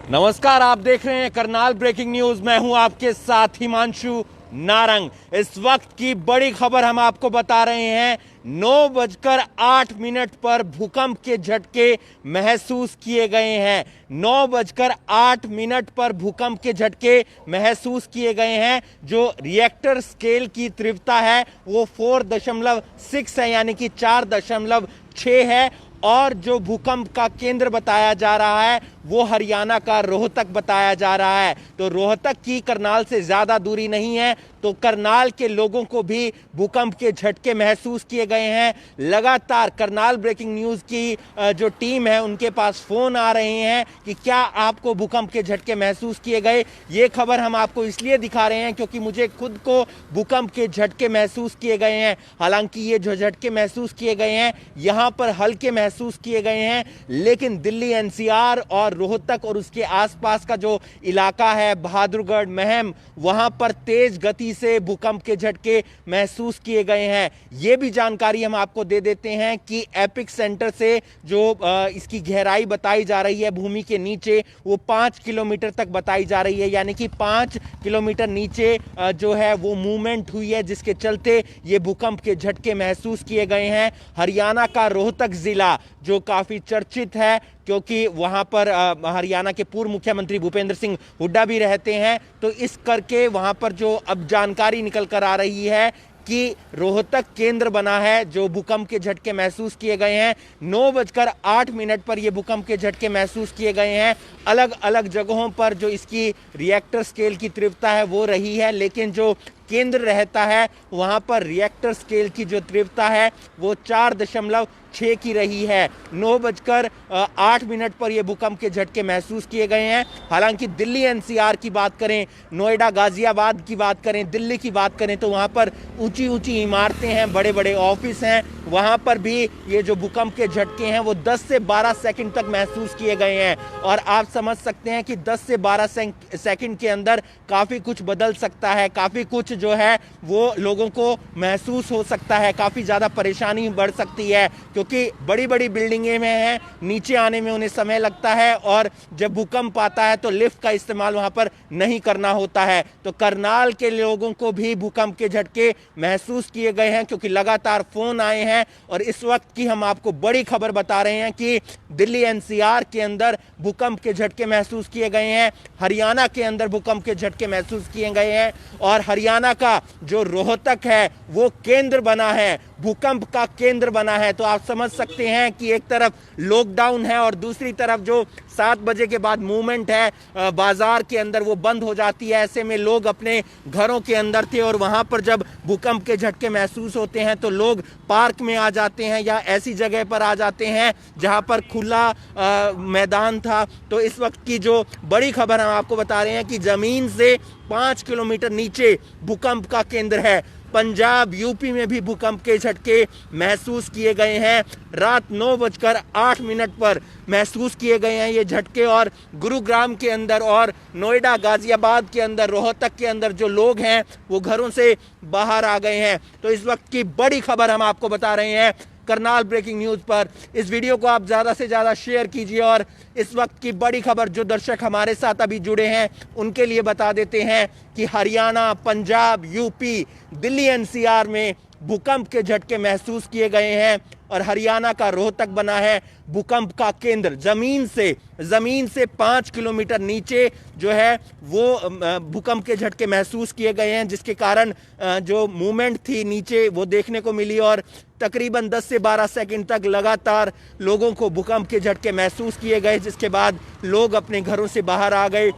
नमस्कार, आप देख रहे हैं करनाल ब्रेकिंग न्यूज। मैं हूं आपके साथ हिमांशु नारंग। इस वक्त की बड़ी खबर हम आपको बता रहे हैं। 9:08 पर भूकंप के झटके महसूस किए गए हैं। 9:08 पर भूकंप के झटके महसूस किए गए हैं। जो रिएक्टर स्केल की तीव्रता है वो 4.6 है, यानी कि 4.6 है। और जो भूकंप का केंद्र बताया जा रहा है वो हरियाणा का रोहतक बताया जा रहा है। तो रोहतक की करनाल से ज्यादा दूरी नहीं है, तो करनाल के लोगों को भी भूकंप के झटके महसूस किए गए हैं। लगातार करनाल ब्रेकिंग न्यूज की जो टीम है उनके पास फोन आ रहे हैं कि क्या आपको भूकंप के झटके महसूस किए गए। ये खबर हम आपको इसलिए दिखा रहे हैं क्योंकि मुझे खुद को भूकंप के झटके महसूस किए गए हैं। हालांकि ये जो झटके महसूस किए गए हैं यहां पर हल्के महसूस किए गए हैं, लेकिन दिल्ली एनसीआर और रोहतक और उसके आसपास का जो इलाका है बहादुरगढ़ महम, वहां पर तेज गति से भूकंप के झटके महसूस किए गए हैं। यह भी जानकारी हम आपको दे देते हैं कि एपिक सेंटर से जो इसकी गहराई बताई जा रही है भूमि के नीचे वो 5 किलोमीटर तक बताई जा रही है, यानी कि 5 किलोमीटर नीचे जो है वो मूवमेंट हुई है, जिसके चलते ये भूकंप के झटके महसूस किए गए हैं। हरियाणा का रोहतक जिला जो काफी चर्चित है क्योंकि वहां पर हरियाणा के पूर्व मुख्यमंत्री भूपेंद्र सिंह हुड्डा भी रहते हैं, तो इस करके वहां पर जो अब जानकारी निकल कर आ रही है कि रोहतक केंद्र बना है जो भूकंप के झटके महसूस किए गए हैं। 9:08 पर यह भूकंप के झटके महसूस किए गए हैं। अलग अलग जगहों पर जो इसकी रिएक्टर स्केल की तीव्रता है वो रही है, लेकिन जो केंद्र रहता है वहां पर रिएक्टर स्केल की जो तीव्रता है वो 4.6 की रही है। 9:08 पर यह भूकंप के झटके महसूस किए गए हैं। हालांकि दिल्ली एनसीआर की बात करें, नोएडा गाजियाबाद की बात करें, दिल्ली की बात करें तो वहां पर ऊंची ऊंची इमारतें हैं, बड़े बड़े ऑफिस हैं, वहां पर भी ये जो भूकंप के झटके हैं वो 10 से 12 सेकंड तक महसूस किए गए हैं। और आप समझ सकते हैं कि 10 से 12 सेकंड के अंदर काफी कुछ बदल सकता है, काफी कुछ जो है वो लोगों को महसूस हो सकता है, काफी ज्यादा परेशानी बढ़ सकती है क्योंकि बड़ी बड़ी बिल्डिंगें में हैं, नीचे आने में उन्हें समय लगता है और जब भूकंप आता है तो लिफ्ट का इस्तेमाल वहां पर नहीं करना होता है। तो करनाल के लोगों को भी भूकंप के झटके महसूस किए गए हैं क्योंकि लगातार फोन आए हैं। और इस वक्त की हम आपको बड़ी खबर बता रहे हैं कि दिल्ली एनसीआर के अंदर भूकंप के झटके महसूस किए गए हैं, हरियाणा के अंदर भूकंप के झटके महसूस किए गए हैं और हरियाणा का जो रोहतक है वो केंद्र बना है, भूकंप का केंद्र बना है। तो आप समझ सकते हैं कि एक तरफ लॉकडाउन है और दूसरी तरफ जो 7 बजे के बाद मूवमेंट है बाजार के अंदर वो बंद हो जाती है। ऐसे में लोग अपने घरों के अंदर थे और वहां पर जब भूकंप के झटके महसूस होते हैं तो लोग पार्क में आ जाते हैं या ऐसी जगह पर आ जाते हैं जहां पर खुला मैदान था। तो इस वक्त की जो बड़ी खबर हम आपको बता रहे हैं कि जमीन से 5 किलोमीटर नीचे भूकंप का केंद्र है। पंजाब यूपी में भी भूकंप के झटके महसूस किए गए हैं। रात 9:08 पर महसूस किए गए हैं ये झटके और गुरुग्राम के अंदर और नोएडा गाजियाबाद के अंदर, रोहतक के अंदर जो लोग हैं वो घरों से बाहर आ गए हैं। तो इस वक्त की बड़ी खबर हम आपको बता रहे हैं करनाल ब्रेकिंग न्यूज पर। इस वीडियो को आप ज्यादा से ज्यादा शेयर कीजिए और इस वक्त की बड़ी खबर जो दर्शक हमारे साथ अभी जुड़े हैं उनके लिए बता देते हैं कि हरियाणा, पंजाब, यूपी, दिल्ली एनसीआर में भूकंप के झटके महसूस किए गए हैं और हरियाणा का रोहतक बना है भूकंप का केंद्र। जमीन से 5 किलोमीटर नीचे जो है वो भूकंप के झटके महसूस किए गए हैं, जिसके कारण जो मूवमेंट थी नीचे वो देखने को मिली और तकरीबन 10 से 12 सेकंड तक लगातार लोगों को भूकंप के झटके महसूस किए गए, जिसके बाद लोग अपने घरों से बाहर आ गए।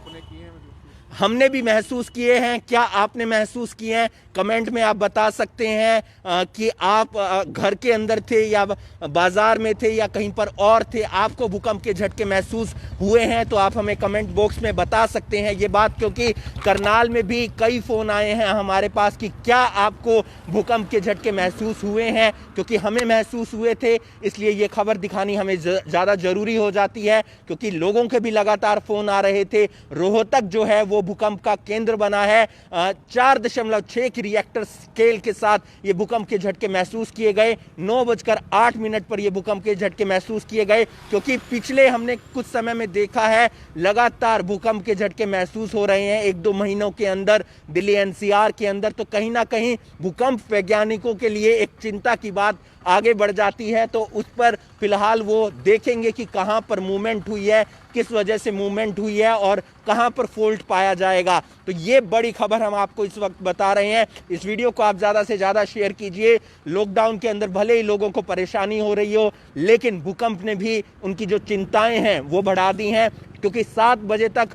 हमने भी महसूस किए हैं, क्या आपने महसूस किए हैं कमेंट में आप बता सकते हैं कि आप घर के अंदर थे या बाजार में थे या कहीं पर और थे, आपको भूकंप के झटके महसूस हुए हैं तो आप हमें कमेंट बॉक्स में बता सकते हैं ये बात, क्योंकि करनाल में भी कई फोन आए हैं हमारे पास कि क्या आपको भूकंप के झटके महसूस हुए हैं, क्योंकि हमें महसूस हुए थे इसलिए ये खबर दिखानी हमें ज़्यादा जरूरी हो जाती है क्योंकि लोगों के भी लगातार फोन आ रहे थे। रोहतक जो है वो वो भूकंप का केंद्र बना है। 4.6 की रिएक्टर स्केल के साथ ये भूकंप के झटके महसूस किए गए। 9:08 पर ये भूकंप के झटके महसूस किए गए, क्योंकि पिछले हमने कुछ समय में देखा है लगातार भूकंप के झटके महसूस हो रहे हैं 1-2 महीनों के अंदर दिल्ली एनसीआर के अंदर। तो कहीं ना कहीं भूकंप वैज्ञानिकों के लिए एक चिंता की बात आगे बढ़ जाती है। तो उस पर फिलहाल वो देखेंगे कि कहां पर मूवमेंट हुई है, किस वजह से मूवमेंट हुई है और कहां पर फॉल्ट पाया जाएगा। तो ये बड़ी खबर हम आपको इस वक्त बता रहे हैं। इस वीडियो को आप ज़्यादा से ज़्यादा शेयर कीजिए। लॉकडाउन के अंदर भले ही लोगों को परेशानी हो रही हो, लेकिन भूकंप ने भी उनकी जो चिंताएं हैं वो बढ़ा दी हैं, क्योंकि 7 बजे तक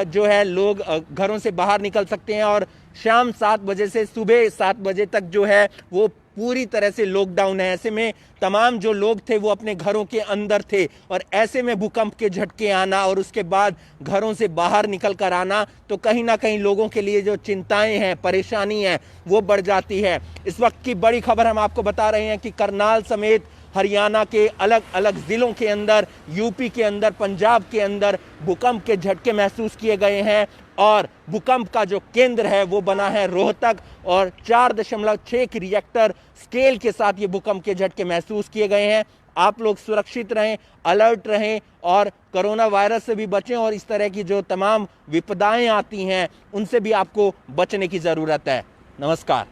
जो है लोग घरों से बाहर निकल सकते हैं और शाम 7 बजे से सुबह 7 बजे तक जो है वो पूरी तरह से लॉकडाउन है। ऐसे में तमाम जो लोग थे वो अपने घरों के अंदर थे, और ऐसे में भूकंप के झटके आना और उसके बाद घरों से बाहर निकल कर आना, तो कहीं ना कहीं लोगों के लिए जो चिंताएं हैं, परेशानी है, वो बढ़ जाती है। इस वक्त की बड़ी खबर हम आपको बता रहे हैं कि करनाल समेत हरियाणा के अलग अलग ज़िलों के अंदर, यूपी के अंदर, पंजाब के अंदर भूकंप के झटके महसूस किए गए हैं, और भूकंप का जो केंद्र है वो बना है रोहतक, और 4.6 की रिएक्टर स्केल के साथ ये भूकंप के झटके महसूस किए गए हैं। आप लोग सुरक्षित रहें, अलर्ट रहें और कोरोना वायरस से भी बचें, और इस तरह की जो तमाम विपदाएं आती हैं उनसे भी आपको बचने की ज़रूरत है। नमस्कार।